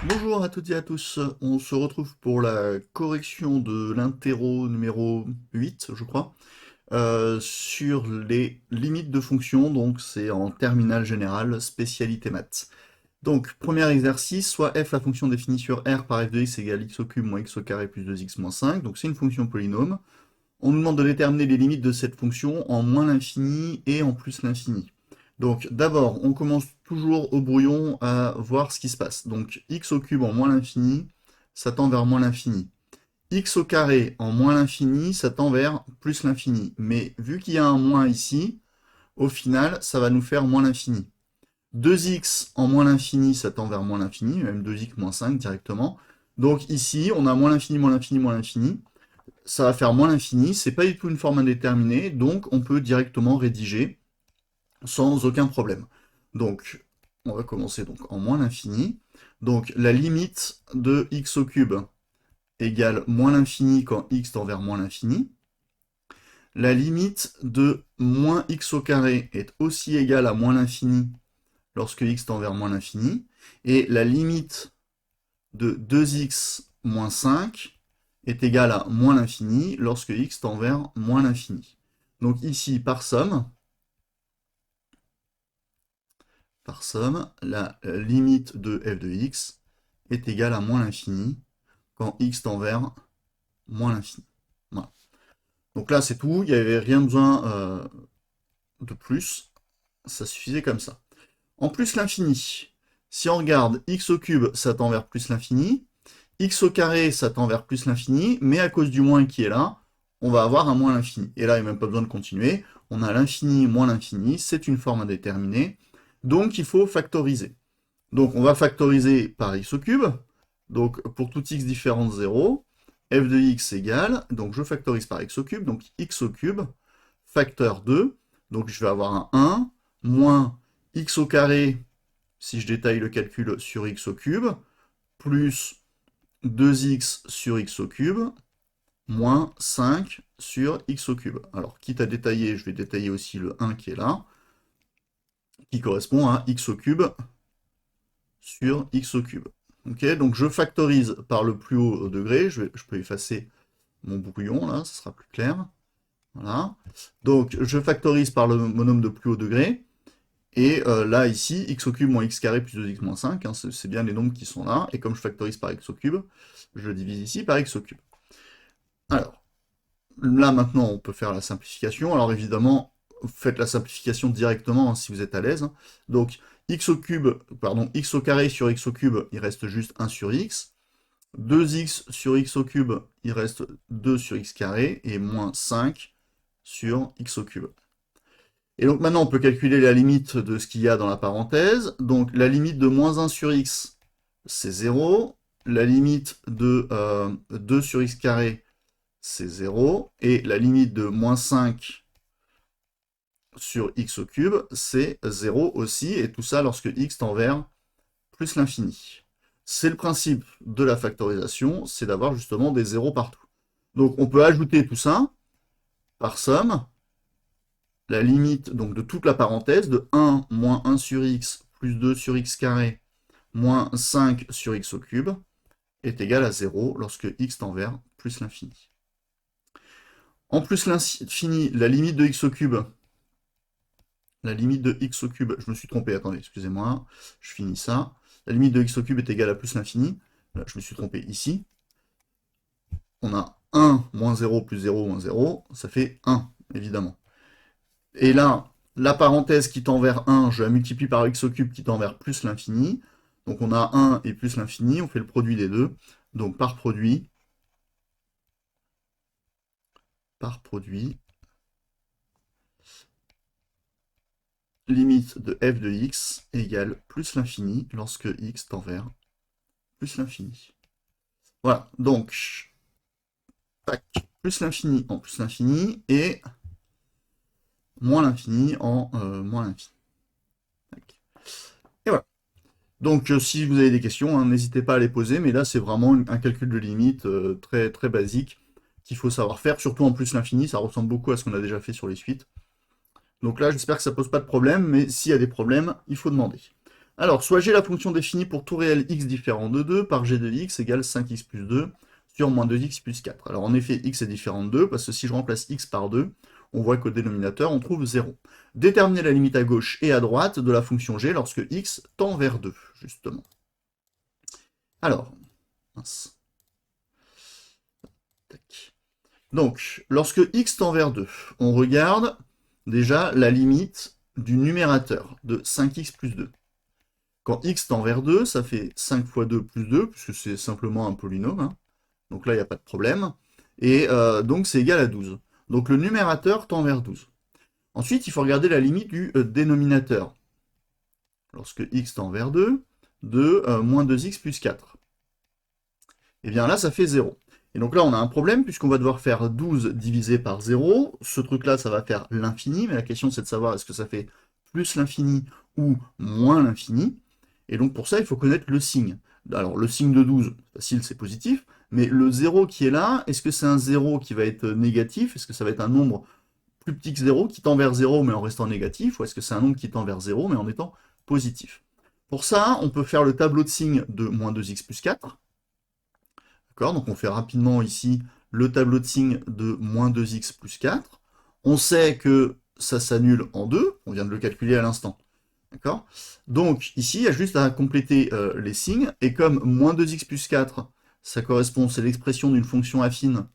Bonjour à toutes et à tous, on se retrouve pour la correction de l'interro numéro 8, je crois, sur les limites de fonction, donc c'est en terminale générale, spécialité maths. Donc, premier exercice, soit f la fonction définie sur r par f de x égale x au cube moins x au carré plus 2x moins 5, donc c'est une fonction polynôme. On nous demande de déterminer les limites de cette fonction en moins l'infini et en plus l'infini. Donc d'abord, on commence toujours au brouillon à voir ce qui se passe. Donc x au cube en moins l'infini, ça tend vers moins l'infini. X au carré en moins l'infini, ça tend vers plus l'infini. Mais vu qu'il y a un moins ici, au final, ça va nous faire moins l'infini. 2x en moins l'infini, ça tend vers moins l'infini, même 2x moins 5 directement. Donc ici, on a moins l'infini, moins l'infini, moins l'infini. Ça va faire moins l'infini, c'est pas du tout une forme indéterminée, donc on peut directement rédiger sans aucun problème. Donc, on va commencer donc en moins l'infini. Donc, la limite de x au cube égale moins l'infini quand x tend vers moins l'infini. La limite de moins x au carré est aussi égale à moins l'infini lorsque x tend vers moins l'infini. Et la limite de 2x moins 5 est égale à moins l'infini lorsque x tend vers moins l'infini. Donc ici, par somme, la limite de f de x est égale à moins l'infini quand x tend vers moins l'infini. Voilà. Donc là, c'est tout, il n'y avait rien besoin de plus, ça suffisait comme ça. En plus l'infini, si on regarde x au cube, ça tend vers plus l'infini, x au carré, ça tend vers plus l'infini, mais à cause du moins qui est là, on va avoir un moins l'infini. Et là, il n'y a même pas besoin de continuer, on a l'infini moins l'infini, c'est une forme indéterminée, donc il faut factoriser. Donc on va factoriser par x au cube. Donc pour tout x différent de 0, f de x égale, donc je factorise par x au cube, donc x au cube, facteur 2, donc je vais avoir un 1, moins x au carré, si je détaille le calcul sur x au cube, plus 2x sur x au cube, moins 5 sur x au cube. Alors quitte à détailler, je vais détailler aussi le 1 qui est là, qui correspond à x au cube sur x au cube. Ok, donc je factorise par le plus haut degré, je peux effacer mon brouillon là, ça sera plus clair. Voilà. Donc je factorise par le monôme de plus haut degré, et là ici, x au cube moins x carré plus 2x moins 5, hein, c'est bien les nombres qui sont là, et comme je factorise par x au cube, je le divise ici par x au cube. Alors, là maintenant on peut faire la simplification, alors évidemment, faites la simplification directement hein, si vous êtes à l'aise. Donc x au cube, pardon, x au carré sur x au cube, il reste juste 1 sur x. 2x sur x au cube, il reste 2 sur x carré, et moins 5 sur x au cube. Et donc maintenant, on peut calculer la limite de ce qu'il y a dans la parenthèse. Donc la limite de moins 1 sur x, c'est 0. La limite de 2 sur x carré, c'est 0. Et la limite de moins 5 sur x au cube, c'est 0 aussi. Et tout ça lorsque x tend vers plus l'infini. C'est le principe de la factorisation, c'est d'avoir justement des zéros partout. Donc on peut ajouter tout ça par somme, la limite donc de toute la parenthèse de 1 moins 1 sur x plus 2 sur x carré moins 5 sur x au cube est égal à 0 lorsque x tend vers plus l'infini. En plus l'infini, la limite de x au cube, je me suis trompé, attendez, excusez-moi, je finis ça. La limite de x au cube est égale à plus l'infini. Là, je me suis trompé ici. On a 1 moins 0 plus 0 moins 0, ça fait 1, évidemment. Et là, la parenthèse qui tend vers 1, je la multiplie par x au cube qui tend vers plus l'infini. Donc on a 1 et plus l'infini, on fait le produit des deux. Donc par produit, limite de f de x égale plus l'infini lorsque x tend vers plus l'infini. Voilà, donc plus l'infini en plus l'infini et moins l'infini en moins l'infini. Et voilà. Donc si vous avez des questions, hein, n'hésitez pas à les poser, mais là c'est vraiment un calcul de limite très, très basique qu'il faut savoir faire, surtout en plus l'infini, ça ressemble beaucoup à ce qu'on a déjà fait sur les suites. Donc là j'espère que ça pose pas de problème, mais s'il y a des problèmes, il faut demander. Alors, soit j'ai la fonction définie pour tout réel x différent de 2 par g de x égale 5x plus 2 sur moins 2x plus 4. Alors, en effet, x est différent de 2, parce que si je remplace x par 2, on voit qu'au dénominateur, on trouve 0. Déterminer la limite à gauche et à droite de la fonction g lorsque x tend vers 2, justement. Alors, mince. Tac. Donc, lorsque x tend vers 2, on regarde déjà la limite du numérateur de 5x plus 2. Quand x tend vers 2, ça fait 5 fois 2 plus 2, puisque c'est simplement un polynôme. Hein. Donc là, il n'y a pas de problème. Et donc, c'est égal à 12. Donc le numérateur tend vers 12. Ensuite, il faut regarder la limite du dénominateur. Lorsque x tend vers 2, de moins 2x plus 4. Et bien là, ça fait 0. Et donc là, on a un problème, puisqu'on va devoir faire 12 divisé par 0. Ce truc-là, ça va faire l'infini, mais la question, c'est de savoir est-ce que ça fait plus l'infini ou moins l'infini. Et donc pour ça, il faut connaître le signe. Alors le signe de 12, facile, c'est positif, mais le 0 qui est là, est-ce que c'est un 0 qui va être négatif? Est-ce que ça va être un nombre plus petit que 0 qui tend vers 0 mais en restant négatif? Ou est-ce que c'est un nombre qui tend vers 0 mais en étant positif? Pour ça, on peut faire le tableau de signes de moins 2x plus 4. D'accord? Donc on fait rapidement ici le tableau de signes de moins 2x plus 4. On sait que ça s'annule en 2, on vient de le calculer à l'instant. D'accord? Donc ici, il y a juste à compléter les signes, et comme moins 2x plus 4, ça correspond, c'est l'expression d'une fonction affine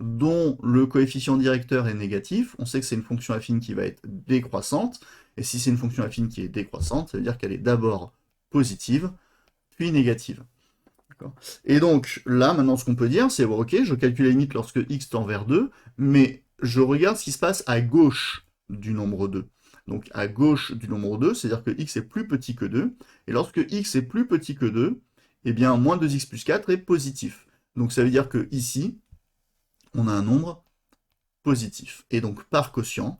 dont le coefficient directeur est négatif, on sait que c'est une fonction affine qui va être décroissante, et si c'est une fonction affine qui est décroissante, ça veut dire qu'elle est d'abord positive, puis négative. Et donc là, maintenant, ce qu'on peut dire, c'est, bon, ok, je calcule la limite lorsque x tend vers 2, mais je regarde ce qui se passe à gauche du nombre 2. Donc à gauche du nombre 2, c'est-à-dire que x est plus petit que 2, et lorsque x est plus petit que 2, eh bien, moins 2x plus 4 est positif. Donc ça veut dire que ici, on a un nombre positif. Et donc par quotient,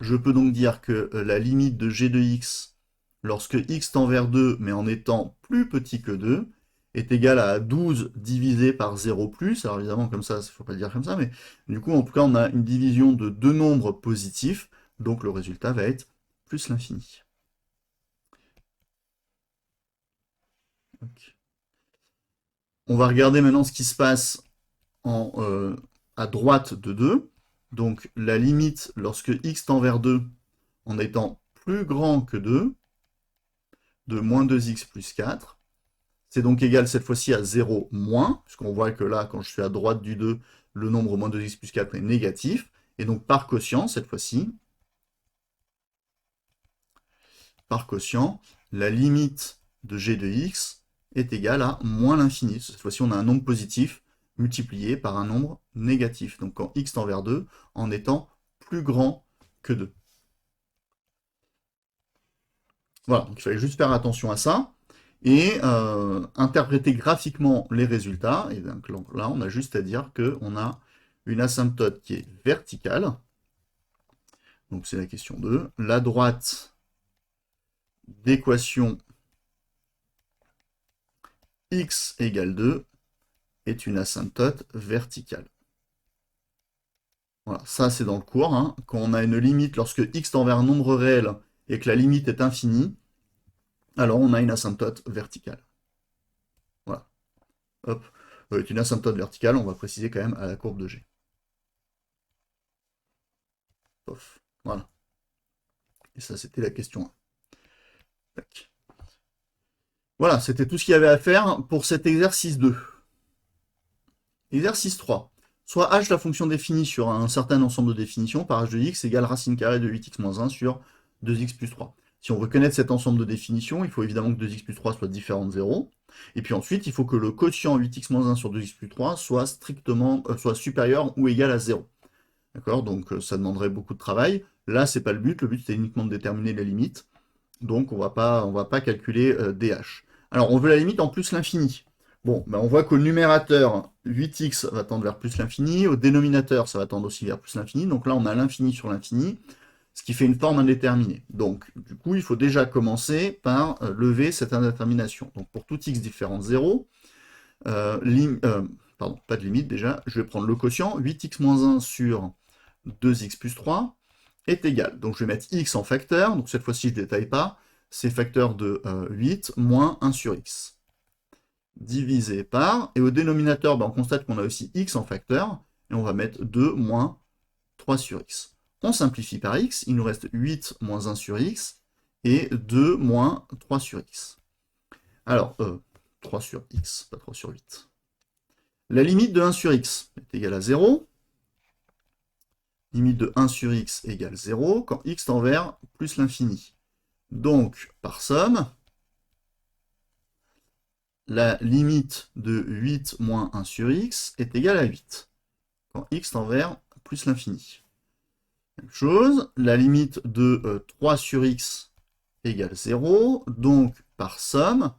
je peux donc dire que la limite de g de x, lorsque x tend vers 2, mais en étant plus petit que 2, est égale à 12 divisé par 0 plus. Alors évidemment, comme ça, il ne faut pas le dire comme ça, mais du coup, en tout cas, on a une division de deux nombres positifs, donc le résultat va être plus l'infini. Okay. On va regarder maintenant ce qui se passe à droite de 2. Donc la limite, lorsque x tend vers 2, en étant plus grand que 2, de moins 2x plus 4. C'est donc égal cette fois-ci à 0 moins, puisqu'on voit que là, quand je suis à droite du 2, le nombre moins 2x plus 4 est négatif. Et donc par quotient, cette fois-ci, par quotient, la limite de g de x est égale à moins l'infini. Cette fois-ci, on a un nombre positif multiplié par un nombre négatif. Donc quand x tend vers 2, en étant plus grand que 2. Voilà, donc il fallait juste faire attention à ça et interpréter graphiquement les résultats. Et donc là, on a juste à dire qu'on a une asymptote qui est verticale. Donc c'est la question 2. La droite d'équation x égale 2 est une asymptote verticale. Voilà, ça c'est dans le cours. Hein. Quand on a une limite lorsque x tend vers un nombre réel et que la limite est infinie, alors on a une asymptote verticale. Voilà. Hop. Une asymptote verticale, on va préciser quand même à la courbe de G. Pof. Voilà. Et ça, c'était la question 1. Tac. Voilà, c'était tout ce qu'il y avait à faire pour cet exercice 2. Exercice 3. Soit h, la fonction définie sur un certain ensemble de définitions, par h de x égale racine carrée de 8x moins 1 sur 2x plus 3. Si on veut connaître cet ensemble de définitions, il faut évidemment que 2x plus 3 soit différent de 0. Et puis ensuite, il faut que le quotient 8x moins 1 sur 2x plus 3 soit strictement soit supérieur ou égal à 0. D'accord? Donc ça demanderait beaucoup de travail. Là, c'est pas le but c'est uniquement de déterminer la limite. Donc on va pas calculer dh. Alors on veut la limite en plus l'infini. Bon, ben on voit qu'au numérateur, 8x va tendre vers plus l'infini, au dénominateur, ça va tendre aussi vers plus l'infini, donc là on a l'infini sur l'infini, ce qui fait une forme indéterminée. Donc du coup, il faut déjà commencer par lever cette indétermination. Donc pour tout x différent de 0, pardon, pas de limite déjà, je vais prendre le quotient, 8x moins 1 sur 2x plus 3, est égal. Donc je vais mettre x en facteur, donc cette fois-ci je ne détaille pas, c'est facteur de 8 moins 1 sur x. Divisé par, et au dénominateur, ben, on constate qu'on a aussi x en facteur, et on va mettre 2 moins 3 sur x. On simplifie par x, il nous reste 8 moins 1 sur x, et 2 moins 3 sur x. Alors, 3 sur x, pas 3 sur 8. La limite de 1 sur x est égale à 0. Limite de 1 sur x égale 0, quand x tend vers plus l'infini. Donc, par somme, la limite de 8 moins 1 sur x est égale à 8, quand x tend vers plus l'infini. Même chose, la limite de 3 sur x égale 0, donc par somme,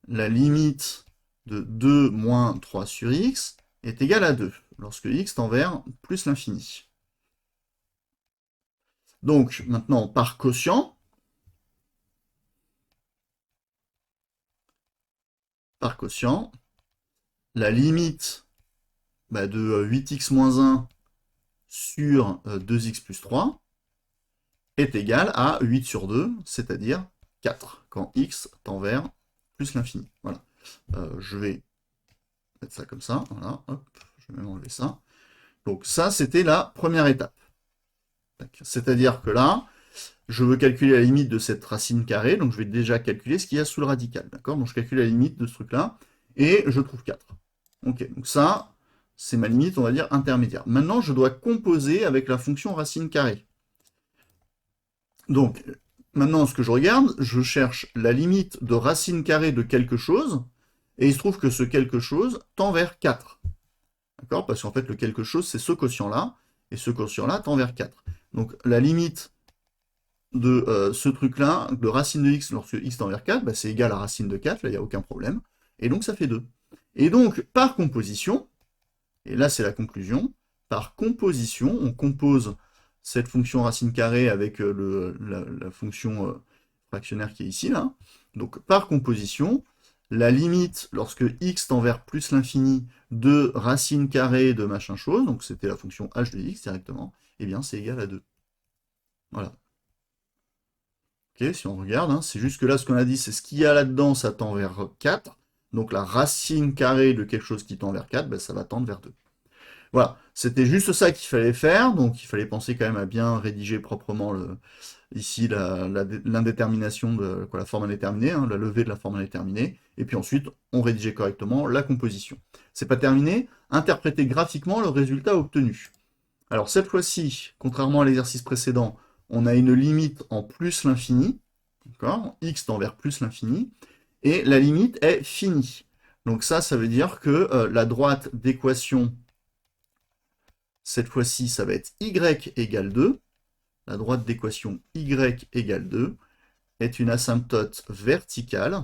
la limite de 2 moins 3 sur x est égale à 2, lorsque x tend vers plus l'infini. Donc, maintenant, par quotient, la limite de 8x moins 1 sur 2x plus 3 est égale à 8 sur 2, c'est-à-dire 4, quand x tend vers plus l'infini. Voilà. Je vais mettre ça comme ça. Voilà. Hop, je vais même enlever ça. Donc ça, c'était la première étape. C'est-à-dire que là, je veux calculer la limite de cette racine carrée, donc je vais déjà calculer ce qu'il y a sous le radical. D'accord? Donc je calcule la limite de ce truc-là, et je trouve 4. Ok, donc ça, c'est ma limite, on va dire, intermédiaire. Maintenant, je dois composer avec la fonction racine carrée. Donc, maintenant, ce que je regarde, je cherche la limite de racine carrée de quelque chose, et il se trouve que ce quelque chose tend vers 4. D'accord? Parce qu'en fait, le quelque chose, c'est ce quotient-là, et ce quotient-là tend vers 4. Donc, la limite de ce truc-là, de racine de x lorsque x tend vers 4, c'est égal à racine de 4, là, il n'y a aucun problème. Et donc, ça fait 2. Et donc, par composition, et là, c'est la conclusion, par composition, on compose cette fonction racine carrée avec la fonction fractionnaire qui est ici, là. Donc, par composition, la limite, lorsque x tend vers plus l'infini de racine carrée de machin chose, donc c'était la fonction h de x directement, eh bien, c'est égal à 2. Voilà. Ok, si on regarde, hein, c'est juste que là, ce qu'on a dit, c'est ce qu'il y a là-dedans, ça tend vers 4. Donc, la racine carrée de quelque chose qui tend vers 4, ça va tendre vers 2. Voilà, c'était juste ça qu'il fallait faire, donc il fallait penser quand même à bien rédiger proprement ici l'indétermination de la forme indéterminée, hein, la levée de la forme indéterminée, et puis ensuite on rédigeait correctement la composition. C'est pas terminé, interpréter graphiquement le résultat obtenu. Alors cette fois-ci, contrairement à l'exercice précédent, on a une limite en plus l'infini, d'accord, x tend vers plus l'infini, et la limite est finie. Donc ça veut dire que la droite d'équation, cette fois-ci, ça va être y égale 2. La droite d'équation y égale 2 est une asymptote verticale,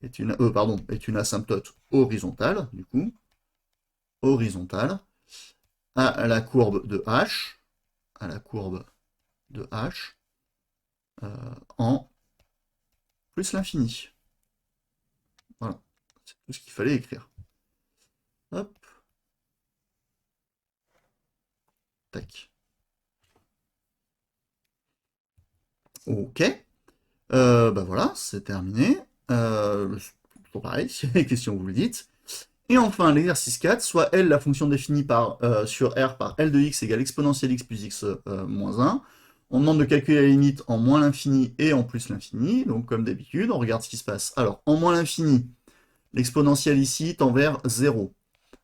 est une asymptote horizontale, du coup, horizontale, à la courbe de h, en plus l'infini. Voilà, c'est tout ce qu'il fallait écrire. Hop. Tac. Ok. Voilà, c'est terminé. Toujours pareil, si vous avez des questions, vous le dites. Et enfin, l'exercice 4, soit L, la fonction définie sur R par L de x égale exponentielle x plus x moins 1. On demande de calculer la limite en moins l'infini et en plus l'infini. Donc, comme d'habitude, on regarde ce qui se passe. Alors, en moins l'infini, l'exponentielle ici tend vers 0.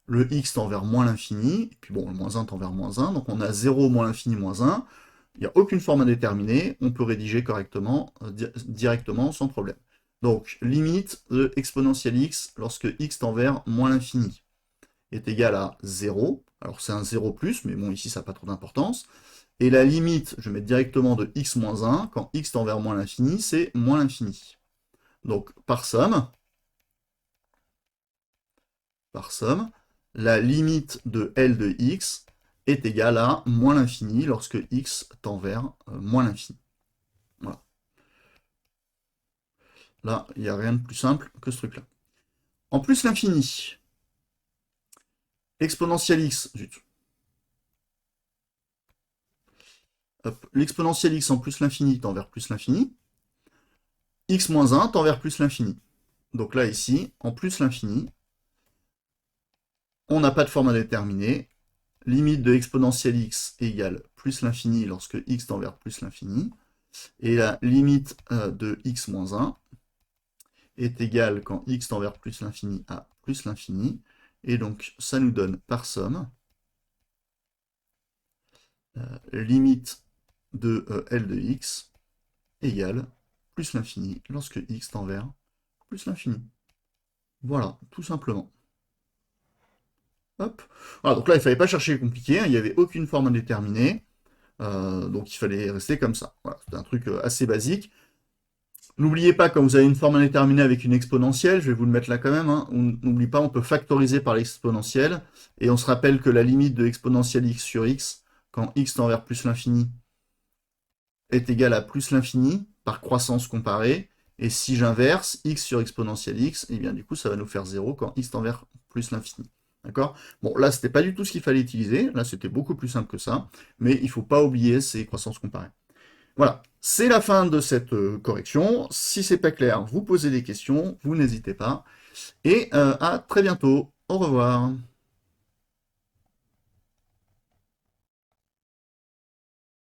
Le x tend vers moins l'infini. Et puis bon, le moins 1 tend vers moins 1. Donc, on a 0 moins l'infini moins 1. Il n'y a aucune forme indéterminée. On peut rédiger correctement, directement, sans problème. Donc, limite de exponentielle x lorsque x tend vers moins l'infini est égal à 0. Alors, c'est un 0 plus, mais bon, ici, ça n'a pas trop d'importance. Et la limite, je mets directement de x moins 1, quand x tend vers moins l'infini, c'est moins l'infini. Donc, par somme, la limite de L de x est égale à moins l'infini lorsque x tend vers moins l'infini. Voilà. Là, il n'y a rien de plus simple que ce truc-là. En plus l'infini, exponentielle x, zut. l'exponentielle x en plus l'infini tend vers plus l'infini, x moins 1 tend vers plus l'infini. Donc là, ici, en plus l'infini, on n'a pas de forme indéterminée, limite de exponentielle x égale plus l'infini lorsque x tend vers plus l'infini, et la limite de x moins 1 est égale quand x tend vers plus l'infini à plus l'infini, et donc ça nous donne par somme limite de L de x égale plus l'infini lorsque x tend vers plus l'infini. Voilà, tout simplement. Hop. Voilà, donc là, il ne fallait pas chercher compliqué, hein, il n'y avait aucune forme indéterminée, donc il fallait rester comme ça. Voilà, c'était un truc assez basique. N'oubliez pas, quand vous avez une forme indéterminée avec une exponentielle, je vais vous le mettre là quand même, hein, n'oublie pas, on peut factoriser par l'exponentielle, et on se rappelle que la limite de exponentielle x sur x, quand x tend vers plus l'infini, est égale à plus l'infini, par croissance comparée, et si j'inverse x sur exponentielle x, et bien du coup ça va nous faire 0 quand x tend vers plus l'infini. D'accord? Bon, là, c'était pas du tout ce qu'il fallait utiliser, là, c'était beaucoup plus simple que ça, mais il ne faut pas oublier ces croissances comparées. Voilà, c'est la fin de cette correction. Si c'est pas clair, vous posez des questions, vous n'hésitez pas. Et à très bientôt. Au revoir.